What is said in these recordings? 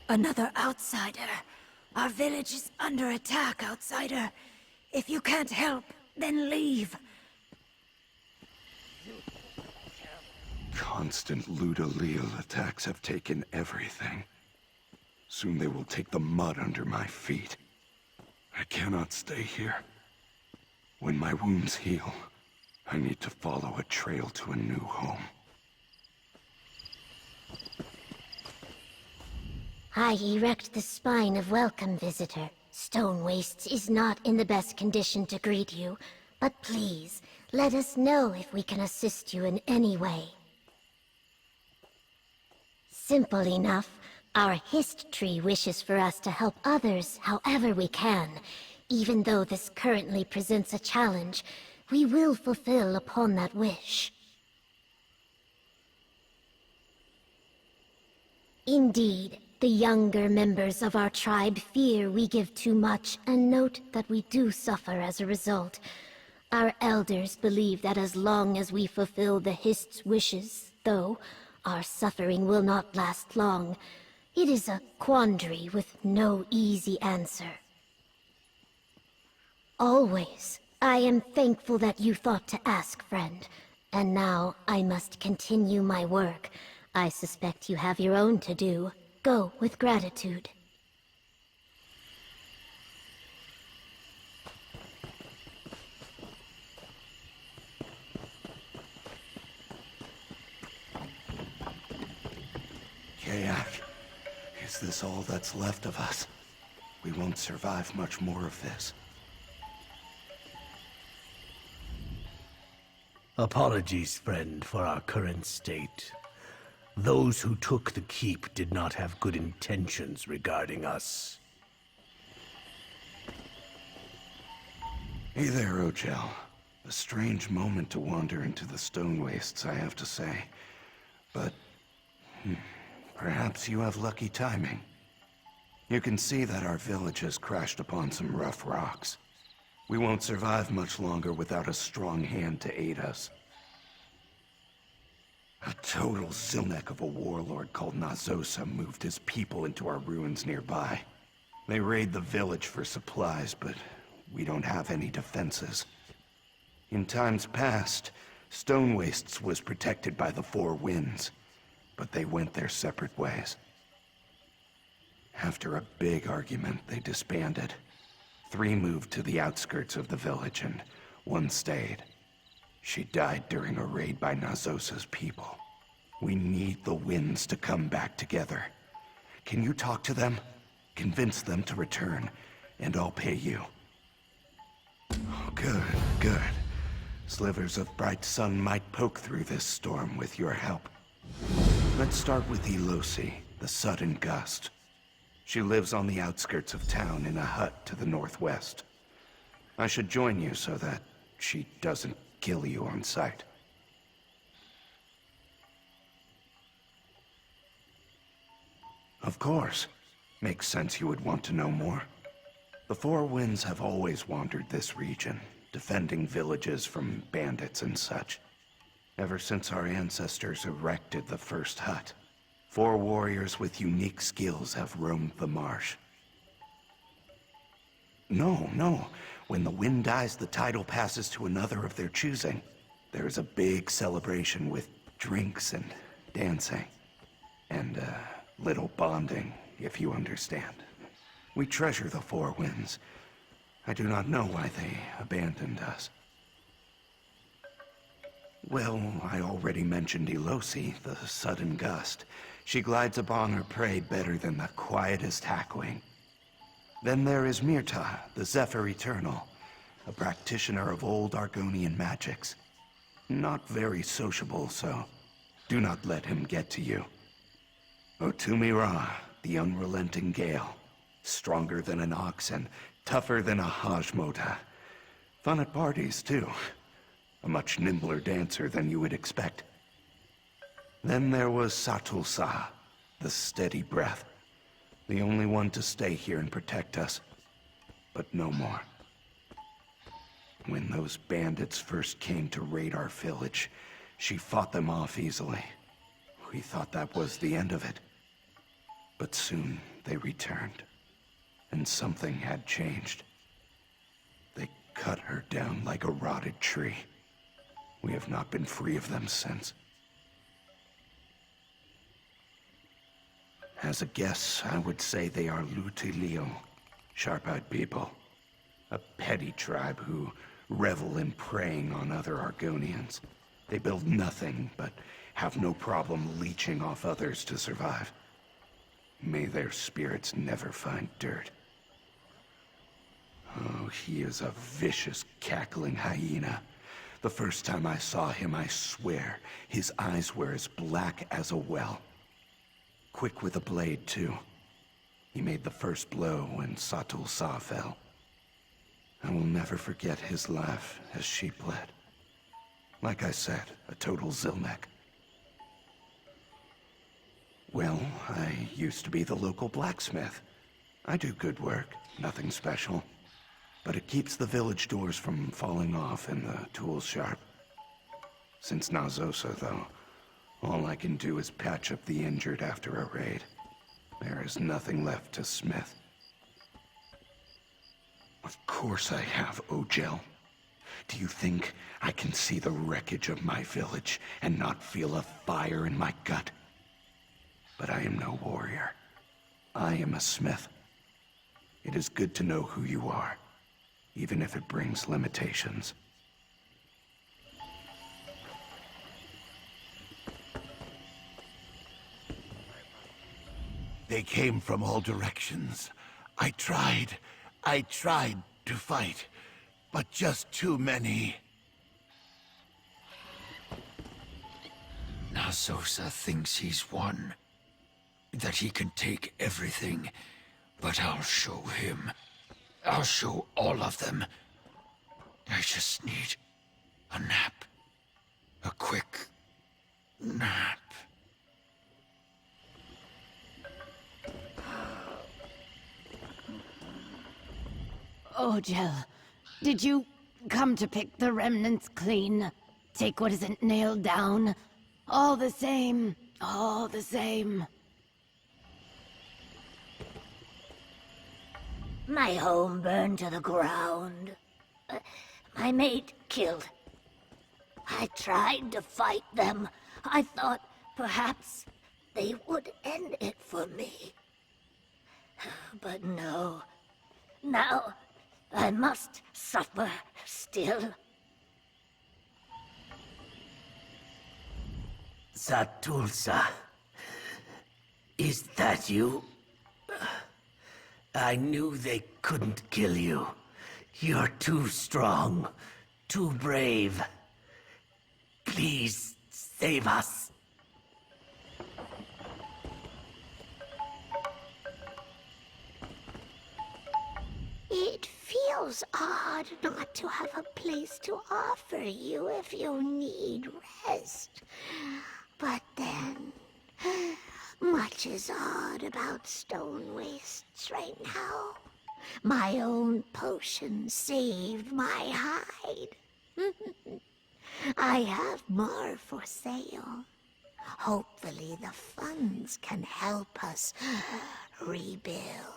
Another outsider. Our village is under attack, outsider. If you can't help, then leave. Constant Ludoleel attacks have taken everything. Soon they will take the mud under my feet. I cannot stay here. When my wounds heal, I need to follow a trail to a new home. I erect the spine of welcome, visitor. Stone Wastes is not in the best condition to greet you, but please, let us know if we can assist you in any way. Simple enough. Our Hist tree wishes for us to help others however we can. Even though this currently presents a challenge, we will fulfill upon that wish. Indeed, the younger members of our tribe fear we give too much and note that we do suffer as a result. Our elders believe that as long as we fulfill the Hist's wishes, though, our suffering will not last long. It is a quandary with no easy answer. Always, I am thankful that you thought to ask, friend. And now I must continue my work. I suspect you have your own to do. Go with gratitude. Kayak, is this all that's left of us? We won't survive much more of this. Apologies, friend, for our current state. Those who took the keep did not have good intentions regarding us. Hey there, Ojel. A strange moment to wander into the Stone Wastes, I have to say. But perhaps you have lucky timing. You can see that our village has crashed upon some rough rocks. We won't survive much longer without a strong hand to aid us. A total Zilnek of a warlord called Nazosa moved his people into our ruins nearby. They raid the village for supplies, but we don't have any defenses. In times past, Stone Wastes was protected by the Four Winds, but they went their separate ways. After a big argument, they disbanded. 3 moved to the outskirts of the village, and 1 stayed. She died during a raid by Nazosa's people. We need the Winds to come back together. Can you talk to them? Convince them to return, and I'll pay you. Oh, good, good. Slivers of bright sun might poke through this storm with your help. Let's start with Elosi, the sudden gust. She lives on the outskirts of town in a hut to the northwest. I should join you so that she doesn't kill you on sight. Of course. Makes sense you would want to know more. The Four Winds have always wandered this region, defending villages from bandits and such. Ever since our ancestors erected the first hut, 4 warriors with unique skills have roamed the marsh. No. When the wind dies, the title passes to another of their choosing. There is a big celebration with drinks and dancing. And little bonding, if you understand. We treasure the Four Winds. I do not know why they abandoned us. Well, I already mentioned Elosi, the sudden gust. She glides upon her prey better than the quietest hackwing. Then there is Mirta, the Zephyr Eternal, a practitioner of old Argonian magics. Not very sociable, so do not let him get to you. Otumira, the unrelenting Gale, stronger than an ox and tougher than a Hajmota. Fun at parties, too. A much nimbler dancer than you would expect. Then there was Satulsa, the steady breath. The only one to stay here and protect us. But no more. When those bandits first came to raid our village, she fought them off easily. we thought that was the end of it. But soon they returned, and something had changed. They cut her down like a rotted tree. We have not been free of them since. As a guess, I would say they are Lutilio, sharp-eyed people. A petty tribe who revel in preying on other Argonians. They build nothing, but have no problem leeching off others to survive. May their spirits never find dirt. Oh, he is a vicious, cackling hyena. The first time I saw him, I swear, his eyes were as black as a well. Quick with a blade, too. He made the first blow when Satul Sa fell. I will never forget his laugh as she bled. Like I said, a total Zilmek. Well, I used to be the local blacksmith. I do good work, nothing special. But it keeps the village doors from falling off and the tools sharp. Since Nazosa, though, all I can do is patch up the injured after a raid. There is nothing left to smith. Of course I have, Ogel. Do you think I can see the wreckage of my village and not feel a fire in my gut? But I am no warrior. I am a smith. It is good to know who you are, even if it brings limitations. They came from all directions. I tried to fight, but just too many. Nazosa thinks he's won. That he can take everything. But I'll show him. I'll show all of them. I just need a nap. A quick nap. Ogel, did you come to pick the remnants clean? Take what isn't nailed down? All the same, all the same. My home burned to the ground. My mate killed. I tried to fight them. I thought perhaps they would end it for me. But no. Now I must suffer still. Satulsa, is that you? I knew they couldn't kill you. You're too strong, too brave. Please, save us. It feels odd not to have a place to offer you if you need rest. But then, much is odd about stone wastes right now. My own potion saved my hide. I have more for sale. Hopefully the funds can help us rebuild.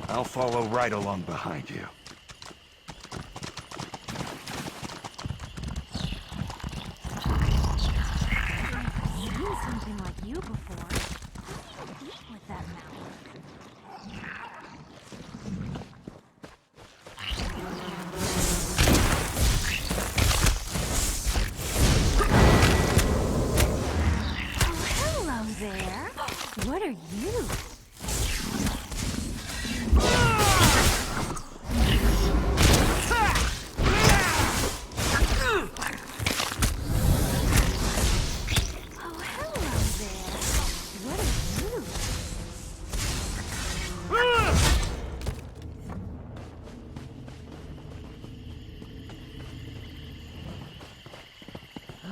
I'll follow right along behind you. I've seen something like you before. What do you eat with that mouth? Oh, hello there. What are you?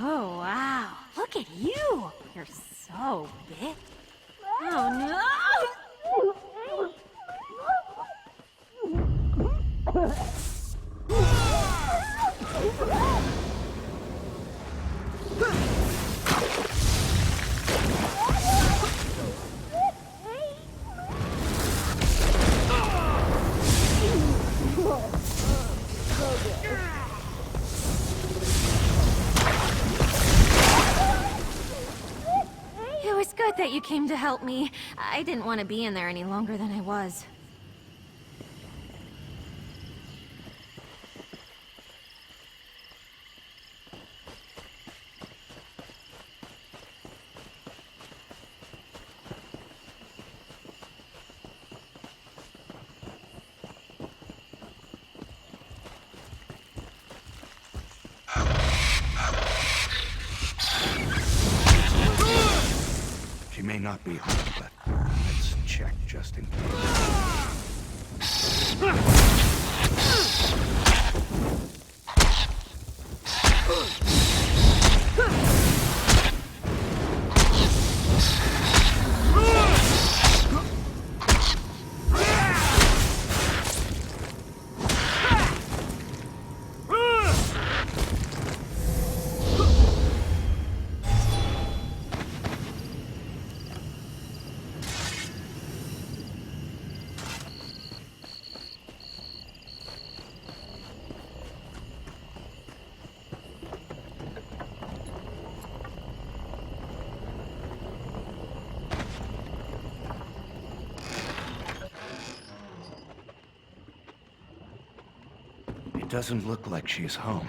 Oh, wow. Look at you. You're so big. Oh, no! It was good that you came to help me. I didn't want to be in there any longer than I was. She may not be home, but let's check just in case. It doesn't look like she's home.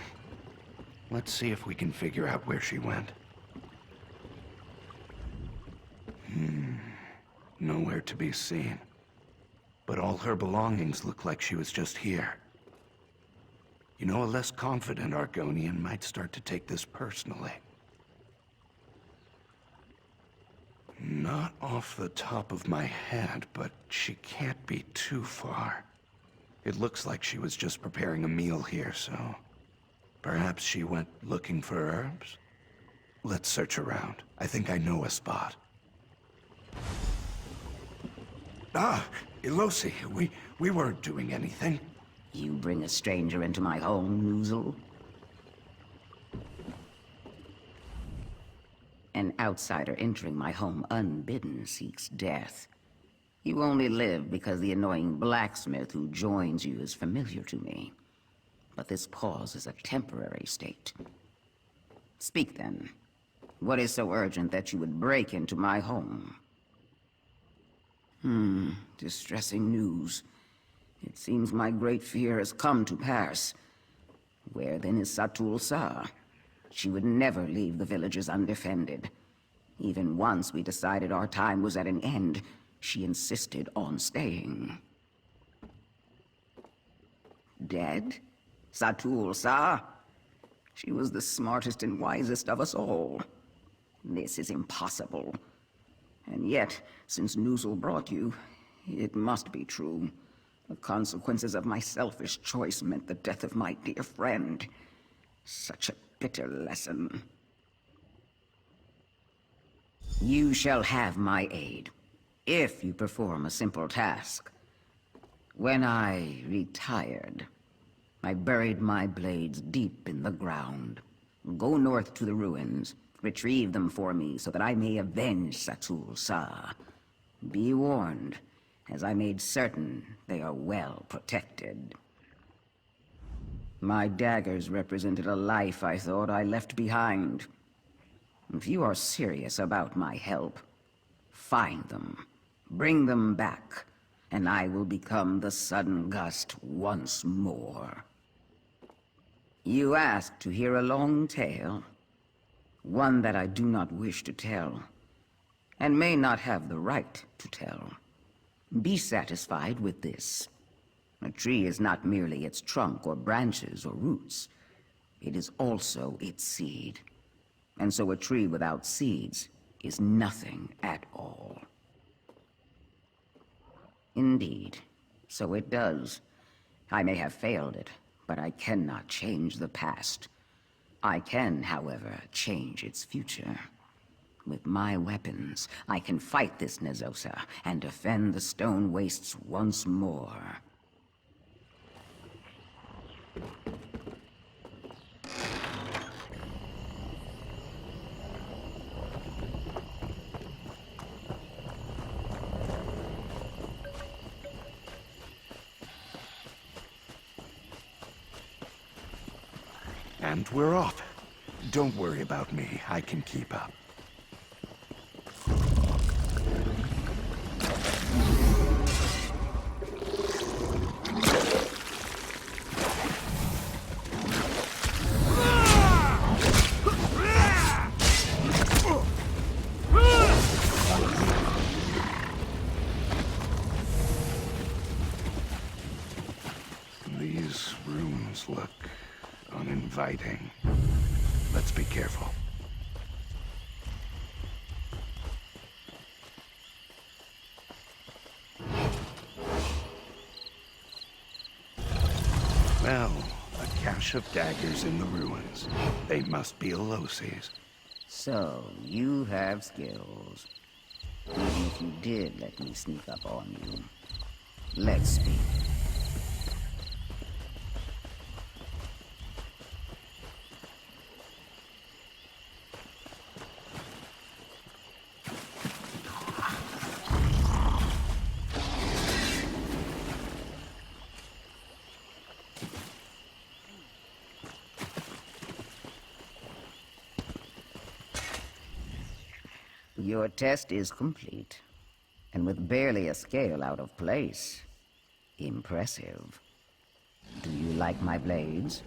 Let's see if we can figure out where she went. Nowhere to be seen. But all her belongings look like she was just here. You know, a less confident Argonian might start to take this personally. Not off the top of my head, but she can't be too far. It looks like she was just preparing a meal here, so... perhaps she went looking for herbs? Let's search around. I think I know a spot. Ah, Elosi, we weren't doing anything. You bring a stranger into my home, Noozle? An outsider entering my home unbidden seeks death. You only live because the annoying blacksmith who joins you is familiar to me. But this pause is a temporary state. Speak then. What is so urgent that you would break into my home? Distressing news. It seems my great fear has come to pass. Where then is Satul Sa? She would never leave the villages undefended. Even once we decided our time was at an end, she insisted on staying. Dead? Satul Sa? She was the smartest and wisest of us all. This is impossible. And yet, since Noozle brought you, it must be true. The consequences of my selfish choice meant the death of my dear friend. Such a bitter lesson. You shall have my aid, if you perform a simple task. When I retired, I buried my blades deep in the ground. Go north to the ruins, retrieve them for me so that I may avenge Satul Sa. Be warned, as I made certain they are well protected. My daggers represented a life I thought I left behind. If you are serious about my help, find them, bring them back, and I will become the Sudden Gust once more. You asked to hear a long tale, one that I do not wish to tell, and may not have the right to tell. Be satisfied with this. A tree is not merely its trunk or branches or roots. It is also its seed. And so a tree without seeds is nothing at all. Indeed, so it does. I may have failed it, but I cannot change the past. I can, however, change its future. With my weapons, I can fight this Nezosa and defend the stone wastes once more. And we're off. Don't worry about me. I can keep up. These rooms look uninviting. Let's be careful. Well, a cache of daggers in the ruins. They must be Elosi's. So, you have skills. Even if you did let me sneak up on you. Let's speak. Your test is complete, and with barely a scale out of place. Impressive. Do you like my blades?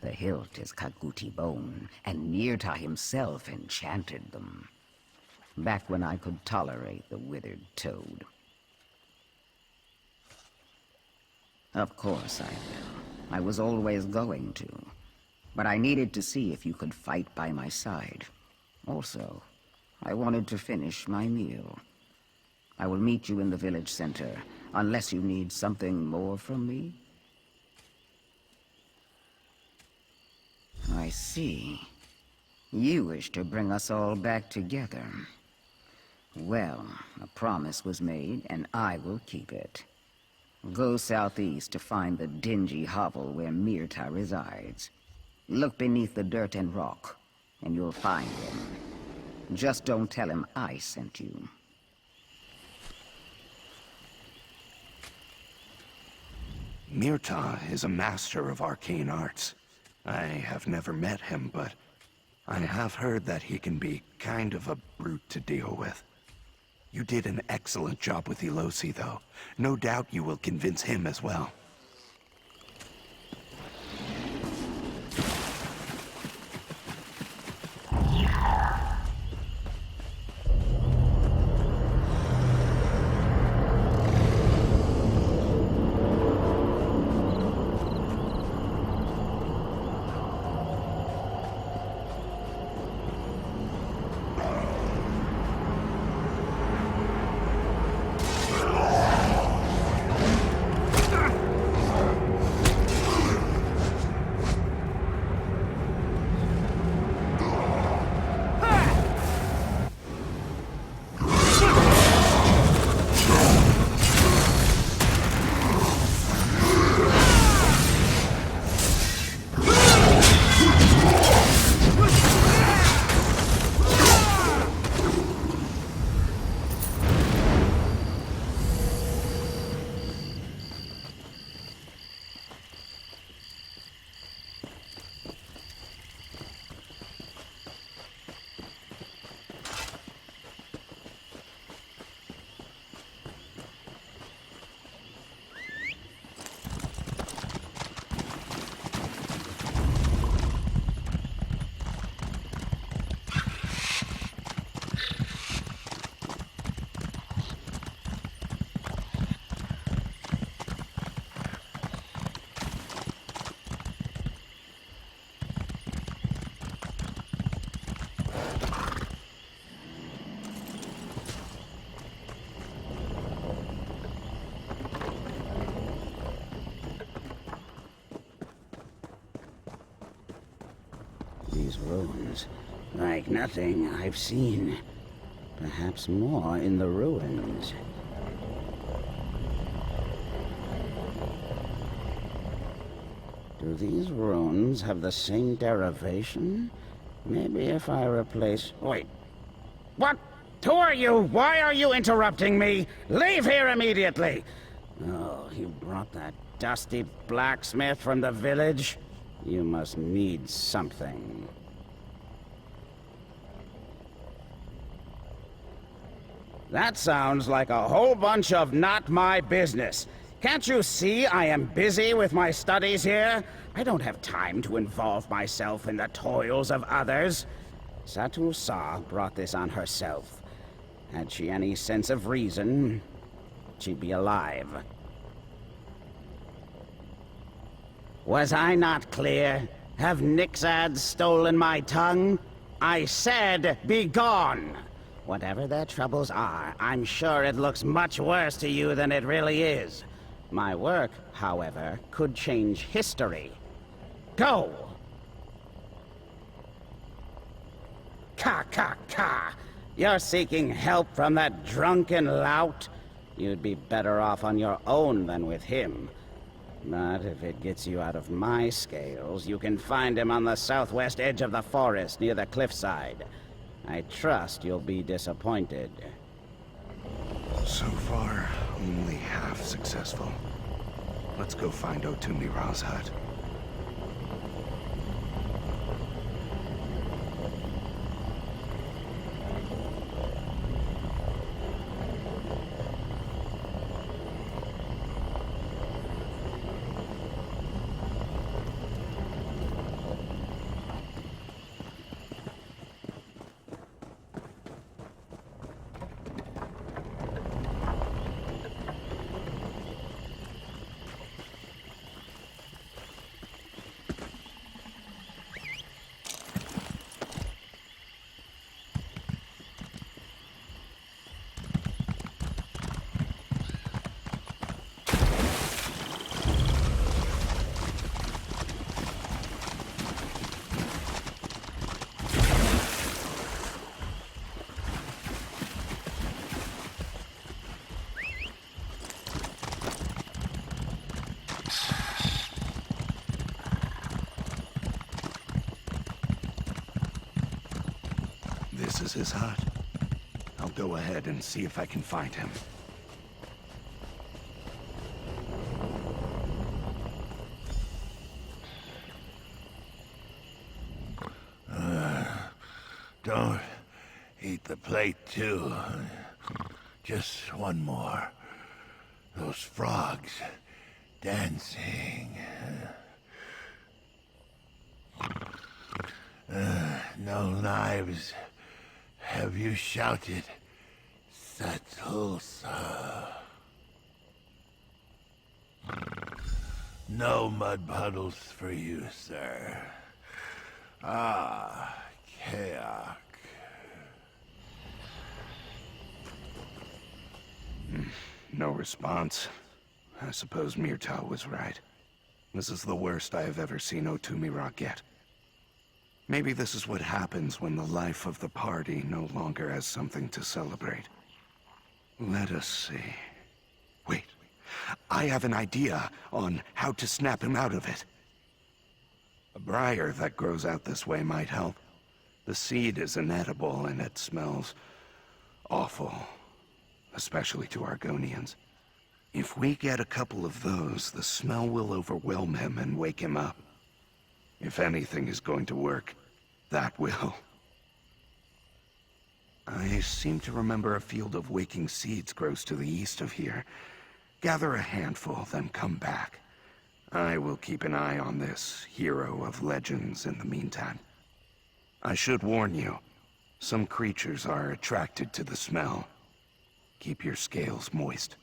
The hilt is Kaguti bone, and Nirta himself enchanted them. Back when I could tolerate the withered toad. Of course I will. I was always going to. But I needed to see if you could fight by my side. Also, I wanted to finish my meal. I will meet you in the village center, unless you need something more from me. I see. You wish to bring us all back together. Well, a promise was made, and I will keep it. Go southeast to find the dingy hovel where Myrta resides. Look beneath the dirt and rock, and you'll find him. Just don't tell him I sent you. Myrta is a master of arcane arts. I have never met him, but I have heard that he can be kind of a brute to deal with. You did an excellent job with Elosi, though. No doubt you will convince him as well. these ruins. Like nothing I've seen. Perhaps more in the ruins. Do these runes have the same derivation? Maybe if I replace... Wait. What? Who are you? Why are you interrupting me? Leave here immediately! Oh, you brought that dusty blacksmith from the village? You must need something. That sounds like a whole bunch of not my business. Can't you see I am busy with my studies here? I don't have time to involve myself in the toils of others. Satu Sa brought this on herself. Had she any sense of reason, she'd be alive. Was I not clear? Have Nixads stolen my tongue? I said, be gone! Whatever their troubles are, I'm sure it looks much worse to you than it really is. My work, however, could change history. Go! Ka ka ka! You're seeking help from that drunken lout? You'd be better off on your own than with him. But if it gets you out of my scales, you can find him on the southwest edge of the forest near the cliffside. I trust you'll be disappointed. So far, only half successful. Let's go find Otumira's hut. This is his hut. I'll go ahead and see if I can find him. Don't eat the plate, too. Just one more. Those frogs dancing. No knives. Have you shouted, Satulsa? No mud puddles for you, sir. Ah, Kayak. No response. I suppose Myrta was right. This is the worst I have ever seen Otumira get. Maybe this is what happens when the life of the party no longer has something to celebrate. Let us see. Wait, I have an idea on how to snap him out of it. A briar that grows out this way might help. The seed is inedible and it smells awful, especially to Argonians. If we get a couple of those, the smell will overwhelm him and wake him up. If anything is going to work, that will. I seem to remember a field of waking seeds grows to the east of here. Gather a handful, then come back. I will keep an eye on this hero of legends in the meantime. I should warn you, some creatures are attracted to the smell. Keep your scales moist.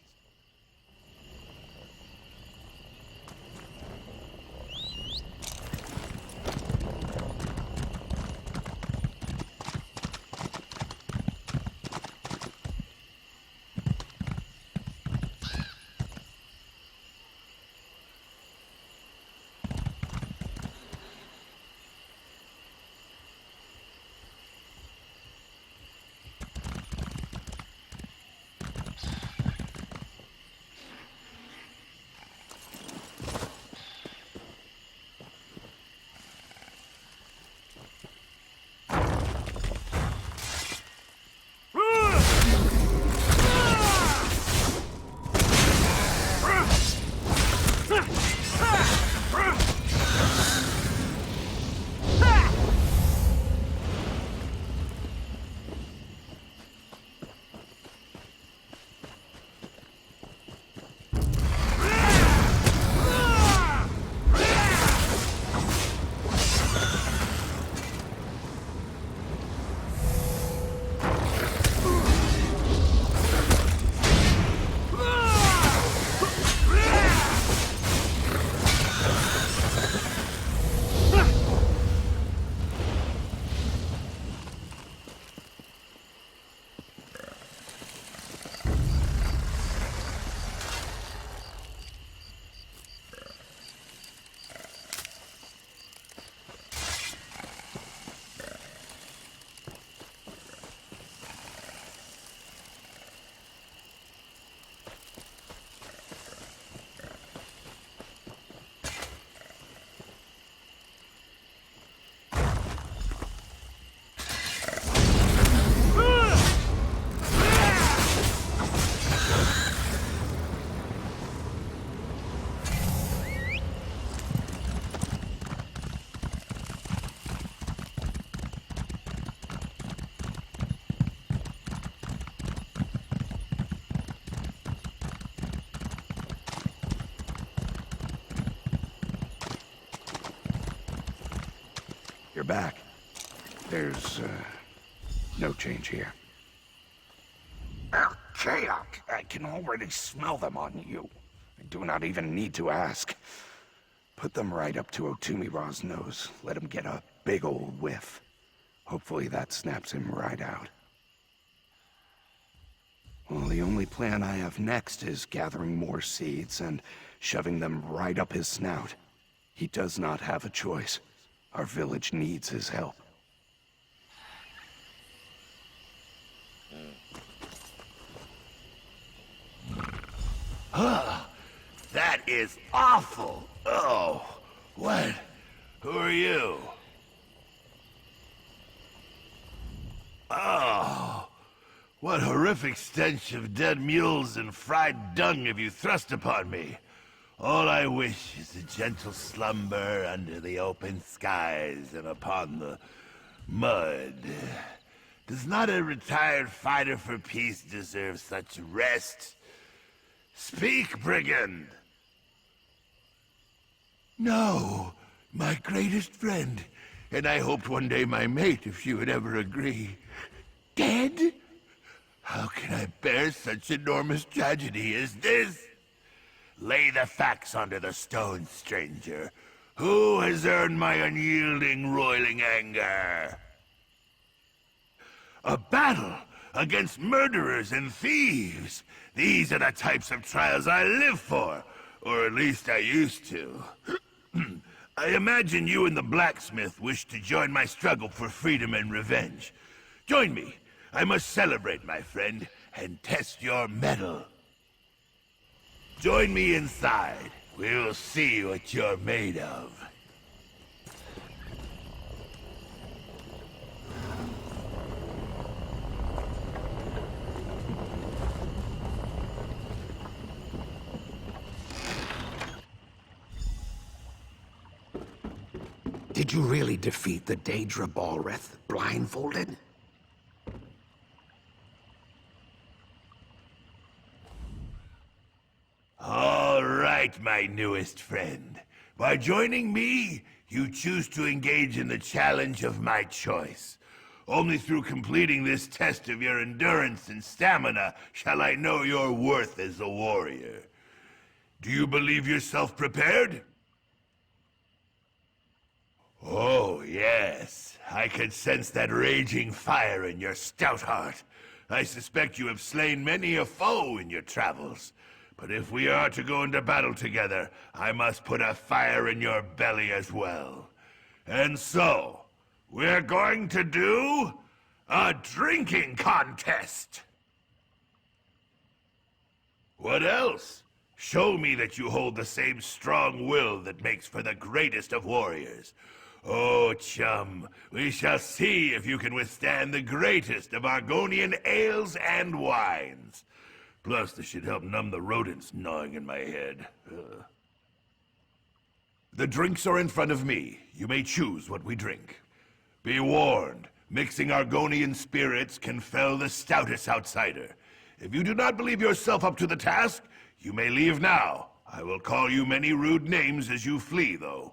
You're back. There's, no change here. Okay, I can already smell them on you. I do not even need to ask. Put them right up to Otumira's nose. Let him get a big old whiff. Hopefully that snaps him right out. Well, the only plan I have next is gathering more seeds and shoving them right up his snout. He does not have a choice. Our village needs his help. That is awful. Oh, what? Who are you? Oh, what horrific stench of dead mules and fried dung have you thrust upon me? All I wish is a gentle slumber under the open skies and upon the mud. Does not a retired fighter for peace deserve such rest? Speak, brigand! No, my greatest friend, and I hoped one day my mate, if she would ever agree. Dead? How can I bear such enormous tragedy as this? Lay the facts onto the stone, stranger. Who has earned my unyielding, roiling anger? A battle against murderers and thieves. These are the types of trials I live for, or at least I used to. I imagine you and the blacksmith wish to join my struggle for freedom and revenge. Join me. I must celebrate, my friend, and test your mettle. Join me inside. We'll see what you're made of. Did you really defeat the Daedra Balrith blindfolded? All right, my newest friend. By joining me, you choose to engage in the challenge of my choice. Only through completing this test of your endurance and stamina shall I know your worth as a warrior. Do you believe yourself prepared? Oh, yes. I can sense that raging fire in your stout heart. I suspect you have slain many a foe in your travels. But if we are to go into battle together, I must put a fire in your belly as well. And so, we're going to do a drinking contest. What else? Show me that you hold the same strong will that makes for the greatest of warriors. Oh, chum, we shall see if you can withstand the greatest of Argonian ales and wines. Plus, this should help numb the rodents gnawing in my head. The drinks are in front of me. You may choose what we drink. Be warned, mixing Argonian spirits can fell the stoutest outsider. If you do not believe yourself up to the task, you may leave now. I will call you many rude names as you flee, though.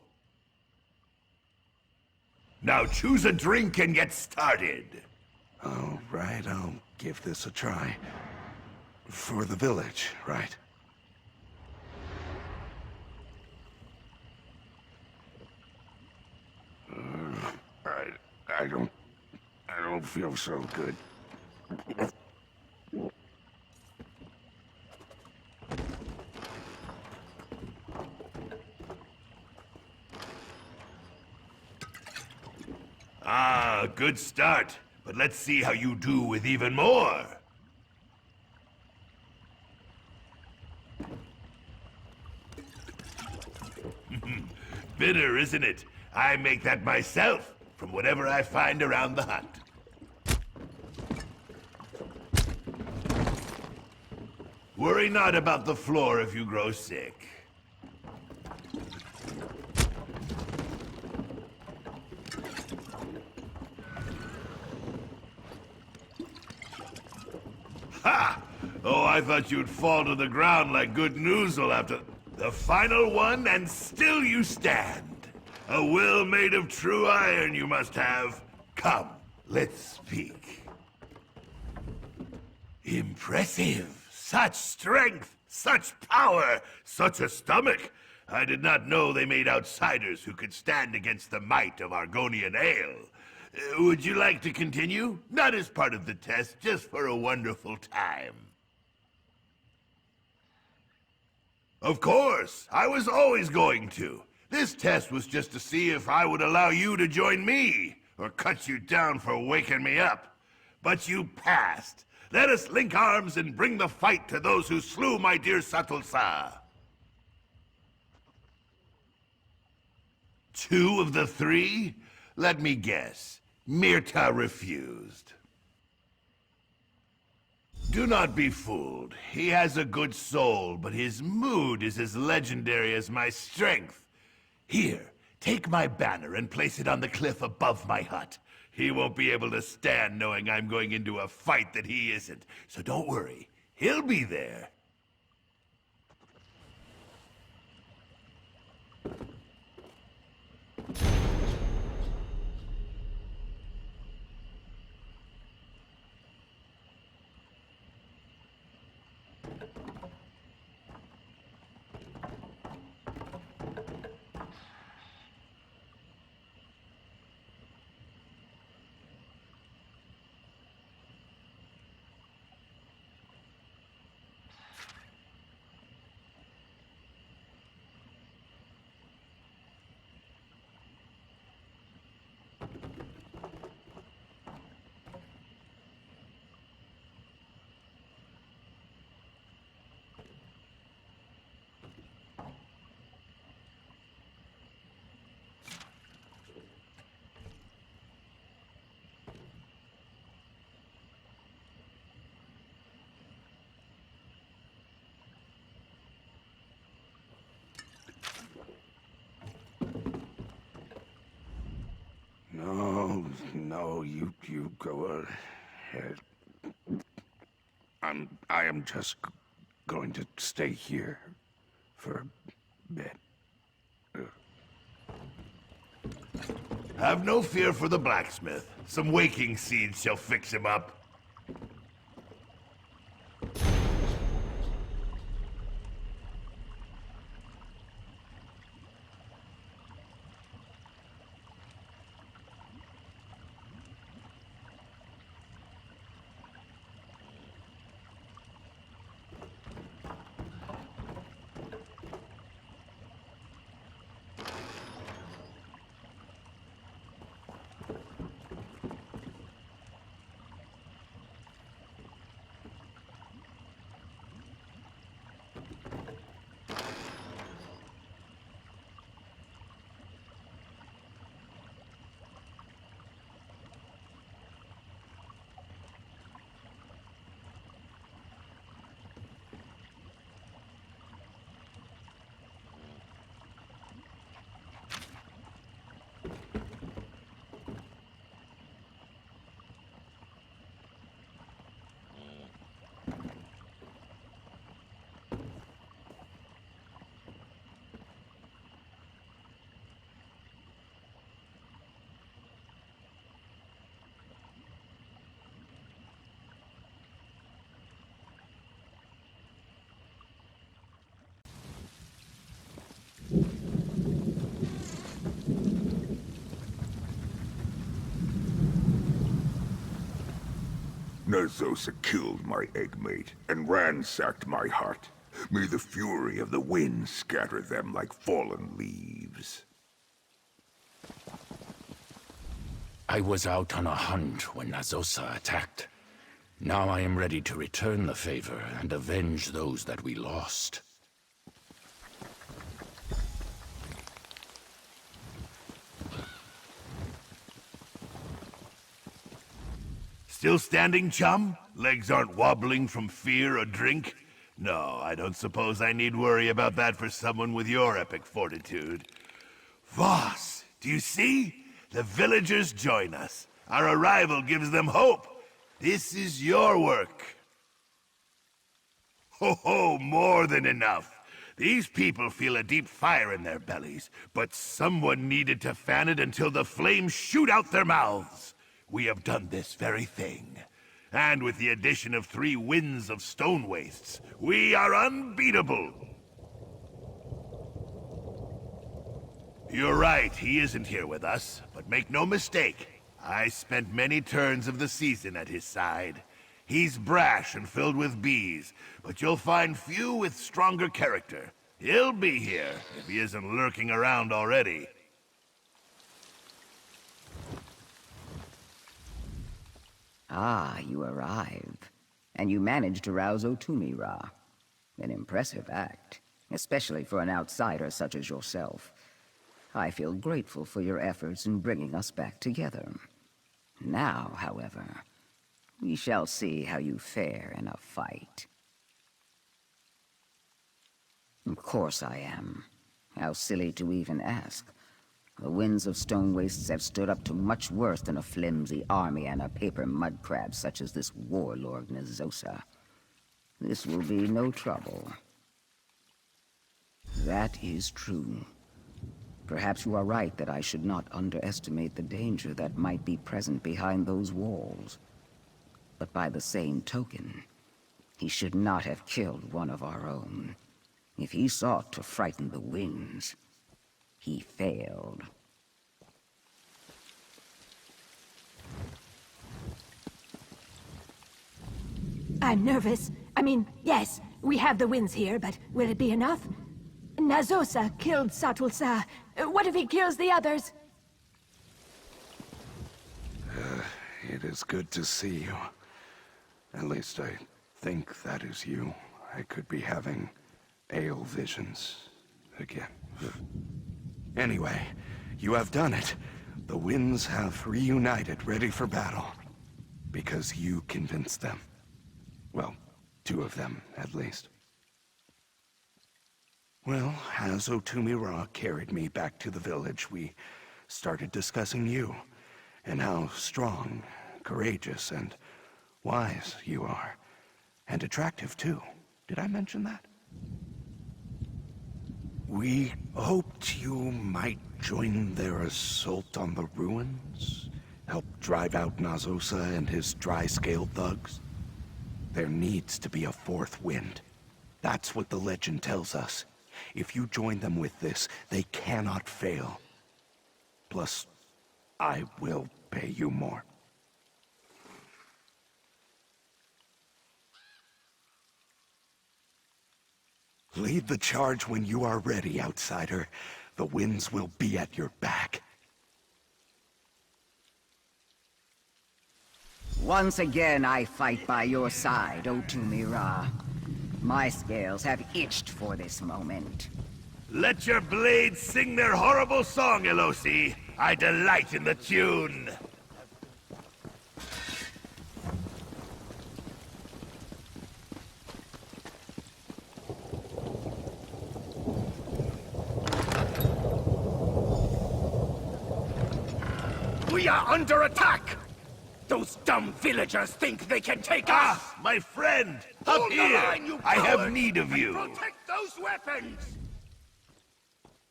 Now choose a drink and get started. All right, I'll give this a try. For the village, right? I don't feel so good. Ah, good start. But let's see how you do with even more. Bitter, isn't it? I make that myself, from whatever I find around the hut. Worry not about the floor if you grow sick. Ha! Oh, I thought you'd fall to the ground like good noozle after the final one, and still you stand. A will made of true iron you must have. Come, let's speak. Impressive. Such strength, such power, such a stomach. I did not know they made outsiders who could stand against the might of Argonian ale. Would you like to continue? Not as part of the test, just for a wonderful time. Of course, I was always going to. This test was just to see if I would allow you to join me, or cut you down for waking me up. But you passed. Let us link arms and bring the fight to those who slew my dear Satulsa. 2 of the 3? Let me guess. Myrta refused. Do not be fooled. He has a good soul, but his mood is as legendary as my strength. Here, take my banner and place it on the cliff above my hut. He won't be able to stand knowing I'm going into a fight that he isn't. So don't worry, he'll be there. No, you go ahead. I am just going to stay here for a bit. Have no fear for the blacksmith. Some waking seeds shall fix him up. Narzosa killed my eggmate and ransacked my hut. May the fury of the wind scatter them like fallen leaves. I was out on a hunt when Narzosa attacked. Now I am ready to return the favor and avenge those that we lost. Still standing, chum? Legs aren't wobbling from fear or drink? No, I don't suppose I need worry about that for someone with your epic fortitude. Voss, do you see? The villagers join us. Our arrival gives them hope. This is your work. Ho ho, more than enough. These people feel a deep fire in their bellies, but someone needed to fan it until the flames shoot out their mouths. We have done this very thing. And with the addition of 3 winds of stone wastes, we are unbeatable. You're right, he isn't here with us, but make no mistake, I spent many turns of the season at his side. He's brash and filled with bees, but you'll find few with stronger character. He'll be here, if he isn't lurking around already. Ah, you arrive. And you managed to rouse Otumira. An impressive act, especially for an outsider such as yourself. I feel grateful for your efforts in bringing us back together. Now, however, we shall see how you fare in a fight. Of course I am. How silly to even ask. The winds of stone wastes have stood up to much worse than a flimsy army and a paper mud crab such as this warlord Nazosa. This will be no trouble. That is true. Perhaps you are right that I should not underestimate the danger that might be present behind those walls. But by the same token, he should not have killed one of our own. If he sought to frighten the winds, he failed. I'm nervous. I mean, yes, we have the winds here, but will it be enough? Nazosa killed Satulsa. What if he kills the others? It is good to see you. At least I think that is you. I could be having ale visions again. Anyway, you have done it. The winds have reunited, ready for battle. Because you convinced them. Well, 2 of them, at least. Well, as Otumira carried me back to the village, we started discussing you, and how strong, courageous, and wise you are. And attractive, too. Did I mention that? We hoped you might join their assault on the ruins, help drive out Nazosa and his dry-scaled thugs. There needs to be a 4th wind. That's what the legend tells us. If you join them with this, they cannot fail. Plus, I will pay you more. Lead the charge when you are ready, outsider. The winds will be at your back. Once again, I fight by your side, Otumira. My scales have itched for this moment. Let your blades sing their horrible song, Elosi. I delight in the tune. We are under attack! Those dumb villagers think they can take us! Ah, my friend! Up Hold the here! line, you I have coward, need of and you! protect those weapons!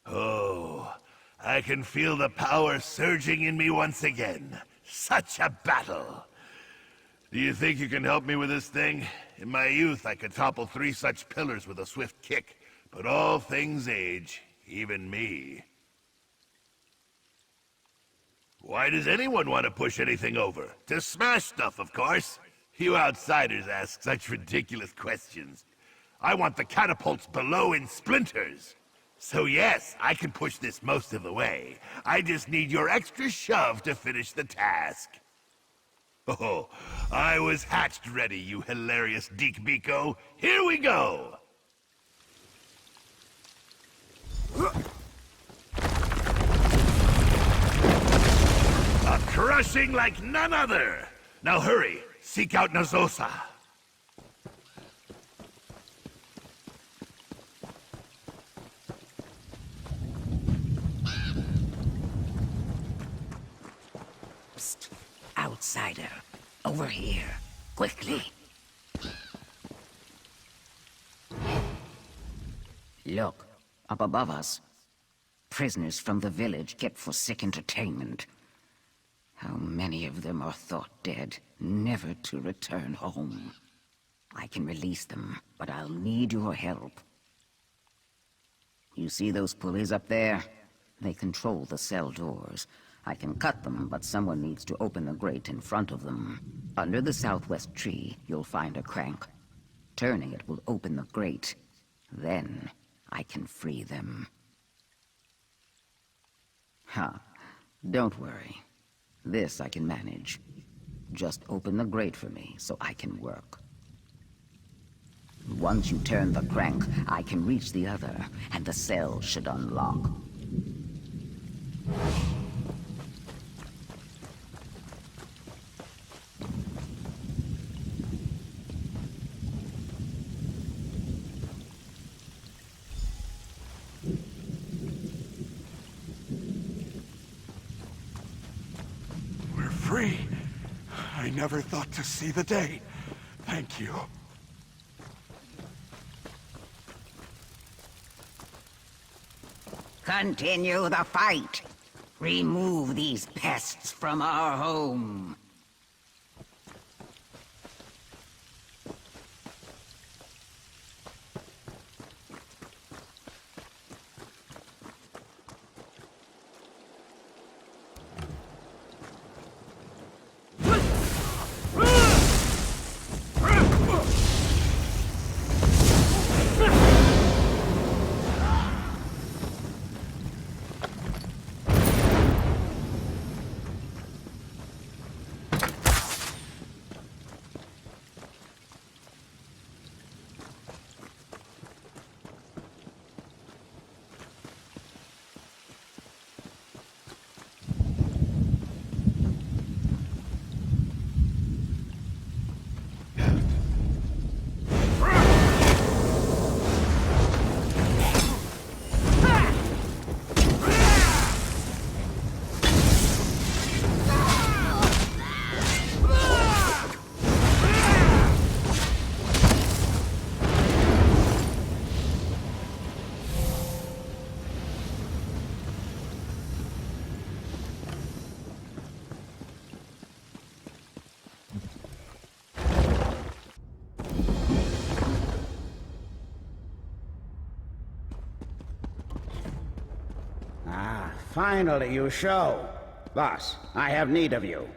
Oh, I can feel the power surging in me once again. Such a battle! Do you think you can help me with this thing? In my youth, I could topple 3 such pillars with a swift kick. But all things age, even me. Why does anyone want to push anything over? To smash stuff, of course. You outsiders ask such ridiculous questions. I want the catapults below in splinters. So yes, I can push this most of the way. I just need your extra shove to finish the task. Oh, I was hatched ready, you hilarious Deekbiko. Here we go! A crushing like none other! Now hurry, seek out Nazosa. Psst. Outsider. Over here. Quickly. Look, up above us. Prisoners from the village kept for sick entertainment. How many of them are thought dead, never to return home? I can release them, but I'll need your help. You see those pulleys up there? They control the cell doors. I can cut them, but someone needs to open the grate in front of them. Under the southwest tree, you'll find a crank. Turning it will open the grate. Then, I can free them. Don't worry. This I can manage. Just open the grate for me, so I can work. Once you turn the crank, I can reach the other, and the cell should unlock. We're free. I never thought to see the day. Thank you. Continue the fight. Remove these pests from our home. Finally, you show. Boss, I have need of you.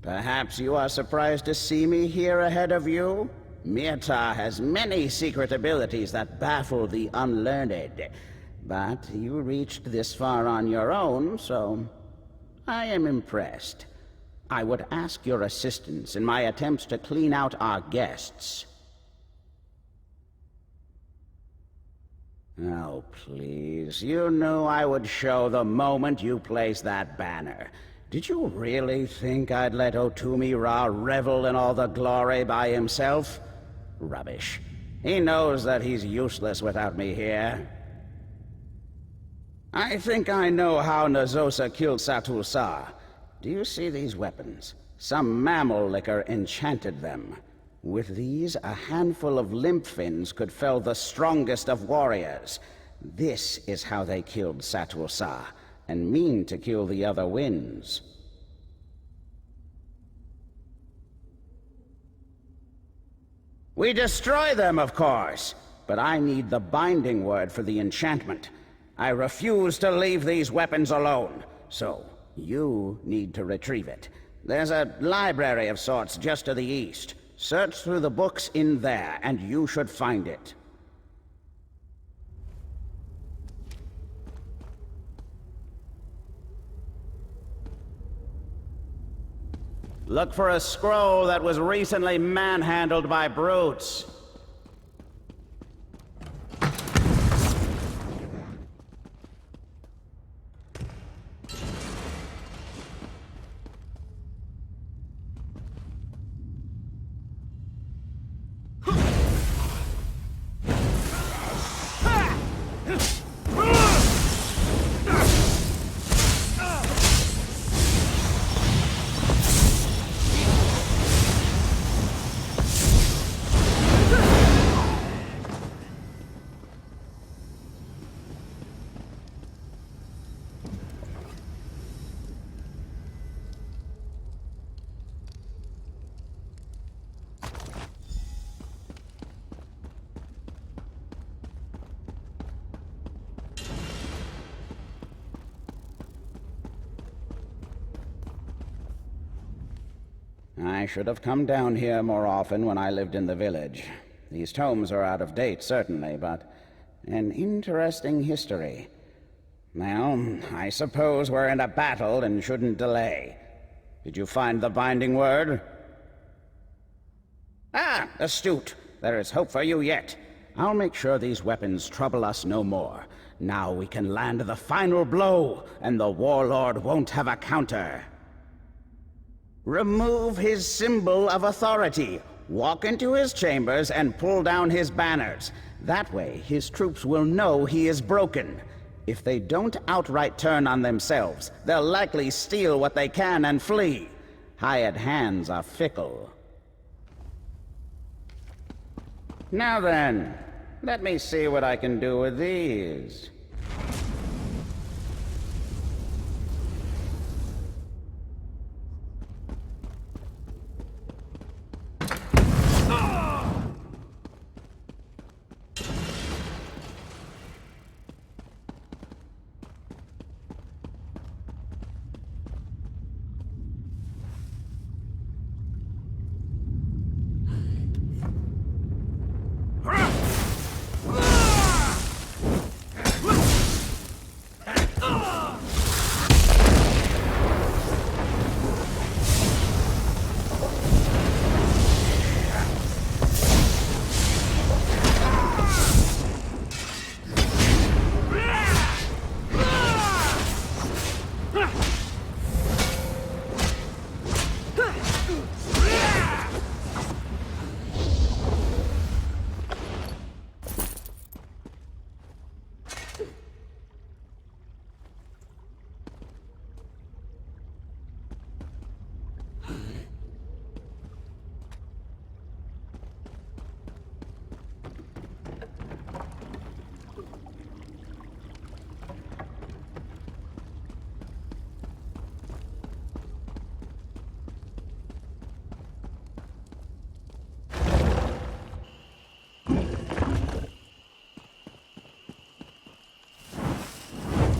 Perhaps you are surprised to see me here ahead of you? Mirta has many secret abilities that baffle the unlearned. But you reached this far on your own, so I am impressed. I would ask your assistance in my attempts to clean out our guests. Oh, please. You knew I would show the moment you placed that banner. Did you really think I'd let Otumi-Ra revel in all the glory by himself? Rubbish. He knows that he's useless without me here. I think I know how Nazosa killed Satul-Sa. Do you see these weapons? Some mammal liquor enchanted them. With these, a handful of limp fins could fell the strongest of warriors. This is how they killed Satul-Sa, and mean to kill the other winds. We destroy them, of course, but I need the binding word for the enchantment. I refuse to leave these weapons alone, so you need to retrieve it. There's a library of sorts just to the east. Search through the books in there, and you should find it. Look for a scroll that was recently manhandled by brutes. I should have come down here more often when I lived in the village. These tomes are out of date, certainly, but an interesting history. Well, I suppose we're in a battle and shouldn't delay. Did you find the binding word? Ah, astute. There is hope for you yet. I'll make sure these weapons trouble us no more. Now we can land the final blow, and the warlord won't have a counter. Remove his symbol of authority. Walk into his chambers and pull down his banners. That way, his troops will know he is broken. If they don't outright turn on themselves, they'll likely steal what they can and flee. Hired hands are fickle. Now then, let me see what I can do with these.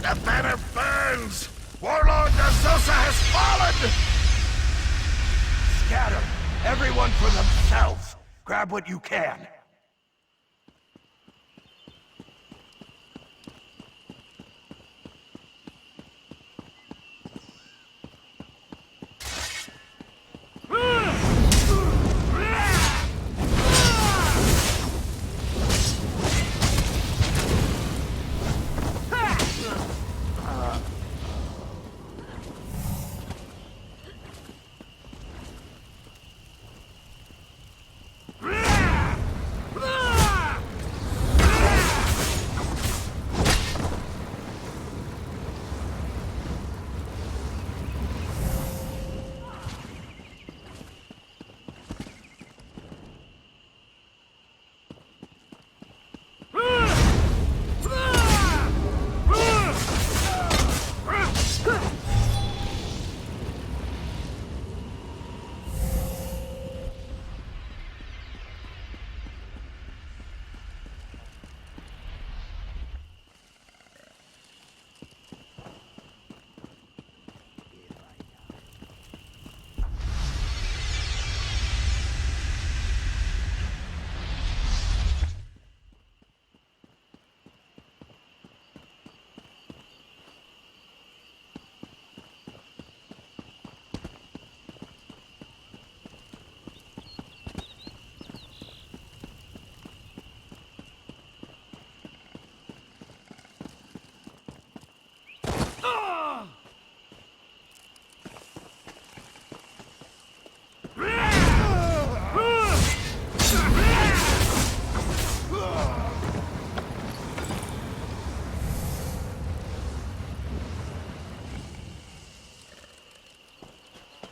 The banner burns! Warlord Nazosa has fallen! Scatter! Everyone for themselves! Grab what you can!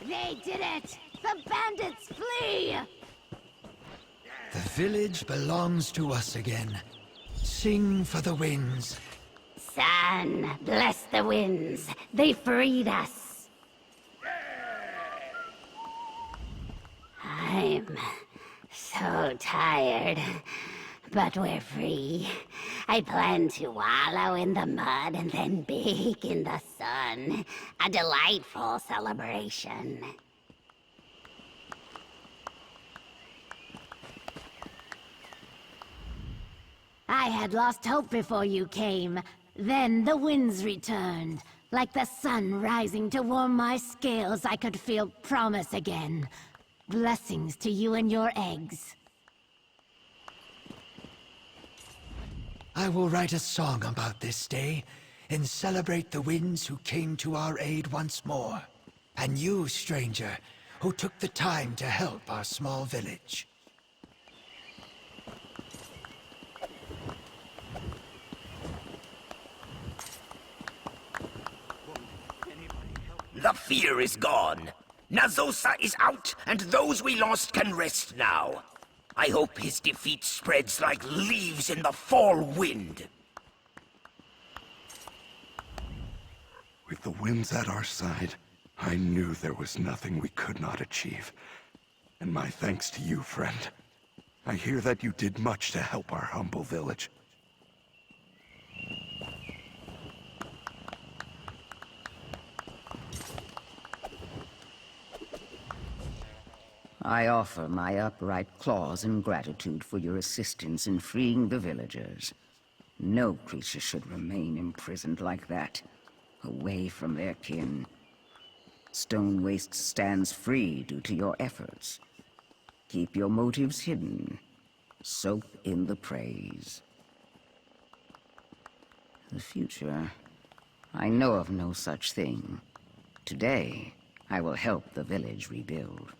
They did it! The bandits flee! The village belongs to us again. Sing for the winds. Sun, bless the winds. They freed us. I'm so tired, but we're free. I plan to wallow in the mud and then bake in the sun. A delightful celebration. I had lost hope before you came. Then the winds returned. Like the sun rising to warm my scales, I could feel promise again. Blessings to you and your eggs. I will write a song about this day and celebrate the winds who came to our aid once more. And you, stranger, who took the time to help our small village. The fear is gone. Nazosa is out, and those we lost can rest now. I hope his defeat spreads like leaves in the fall wind. With the winds at our side, I knew there was nothing we could not achieve. And my thanks to you, friend. I hear that you did much to help our humble village. I offer my upright claws in gratitude for your assistance in freeing the villagers. No creature should remain imprisoned like that, away from their kin. Stone Waste stands free due to your efforts. Keep your motives hidden. Soak in the praise. The future, I know of no such thing. Today, I will help the village rebuild.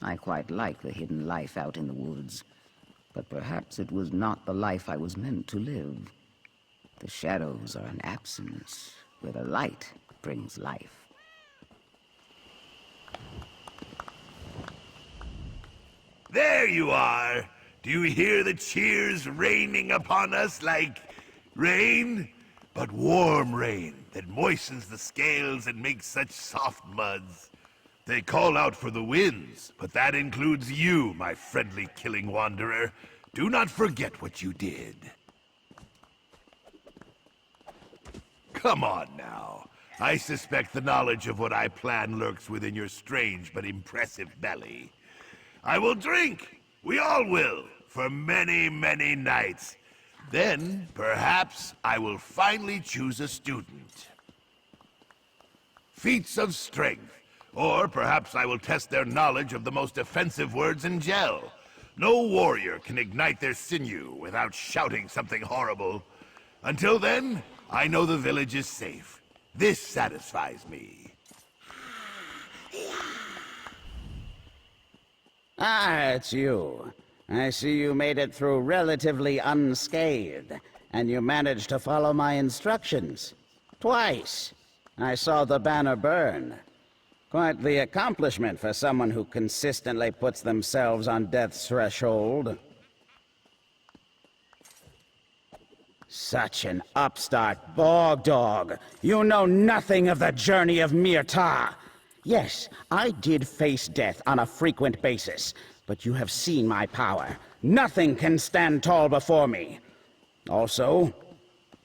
I quite like the hidden life out in the woods, but perhaps it was not the life I was meant to live. The shadows are an absence, where the light brings life. There you are! Do you hear the cheers raining upon us like rain? But warm rain that moistens the scales and makes such soft muds. They call out for the winds, but that includes you, my friendly killing wanderer. Do not forget what you did. Come on now. I suspect the knowledge of what I plan lurks within your strange but impressive belly. I will drink, we all will, for many, many nights. Then, perhaps, I will finally choose a student. Feats of strength. Or perhaps I will test their knowledge of the most offensive words in Gel. No warrior can ignite their sinew without shouting something horrible. Until then, I know the village is safe. This satisfies me. Ah, it's you. I see you made it through relatively unscathed, and you managed to follow my instructions. Twice. I saw the banner burn. Quite the accomplishment for someone who consistently puts themselves on death's threshold. Such an upstart bog dog. You know nothing of the journey of Mirta. Yes, I did face death on a frequent basis, but you have seen my power. Nothing can stand tall before me. Also,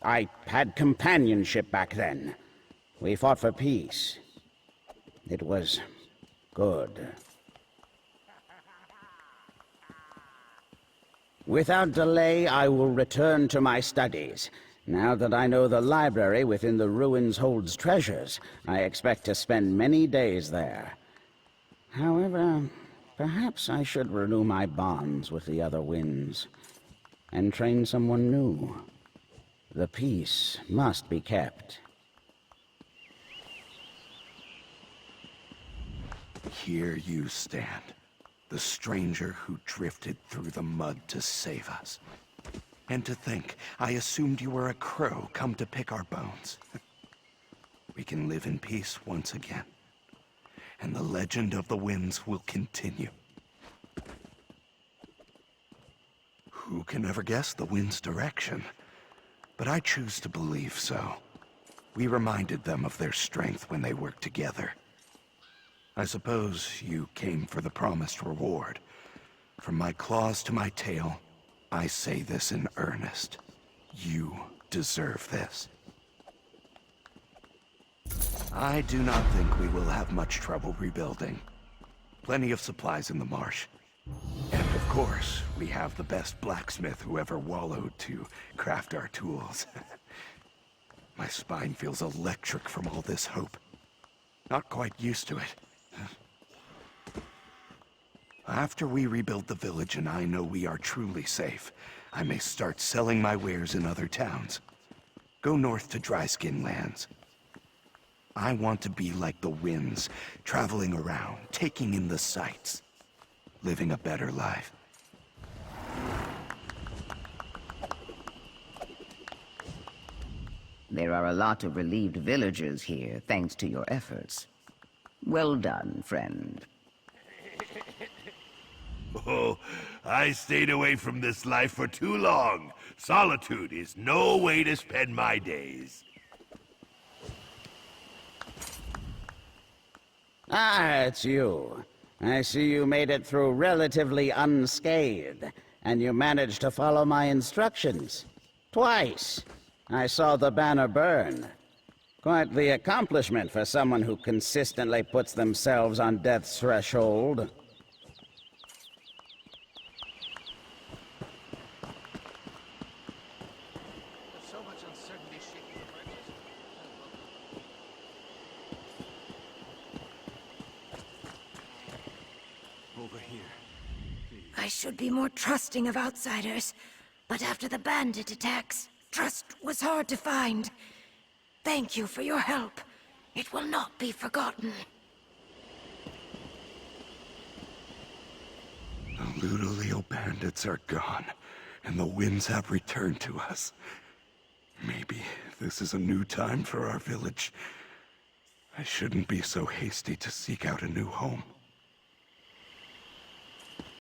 I had companionship back then. We fought for peace. It was good. Without delay, I will return to my studies. Now that I know the library within the ruins holds treasures, I expect to spend many days there. However, perhaps I should renew my bonds with the other winds and train someone new. The peace must be kept. Here you stand, the stranger who drifted through the mud to save us. And to think, I assumed you were a crow come to pick our bones. We can live in peace once again, and the legend of the winds will continue. Who can ever guess the wind's direction? But I choose to believe so. We reminded them of their strength when they worked together. I suppose you came for the promised reward. From my claws to my tail, I say this in earnest. You deserve this. I do not think we will have much trouble rebuilding. Plenty of supplies in the marsh, And of course, we have the best blacksmith who ever wallowed to craft our tools. My spine feels electric from all this hope. Not quite used to it. After we rebuild the village and I know we are truly safe, I may start selling my wares in other towns. Go north to Dryskin Lands. I want to be like the winds, traveling around, taking in the sights, living a better life. There are a lot of relieved villagers here, thanks to your efforts. Well done, friend. Oh, I stayed away from this life for too long. Solitude is no way to spend my days. Ah, it's you. I see you made it through relatively unscathed, and you managed to follow my instructions. Twice. I saw the banner burn. Quite the accomplishment for someone who consistently puts themselves on death's threshold. I should be more trusting of outsiders, but after the bandit attacks, trust was hard to find. Thank you for your help. It will not be forgotten. The Ludoleo bandits are gone, and the winds have returned to us. Maybe this is a new time for our village. I shouldn't be so hasty to seek out a new home.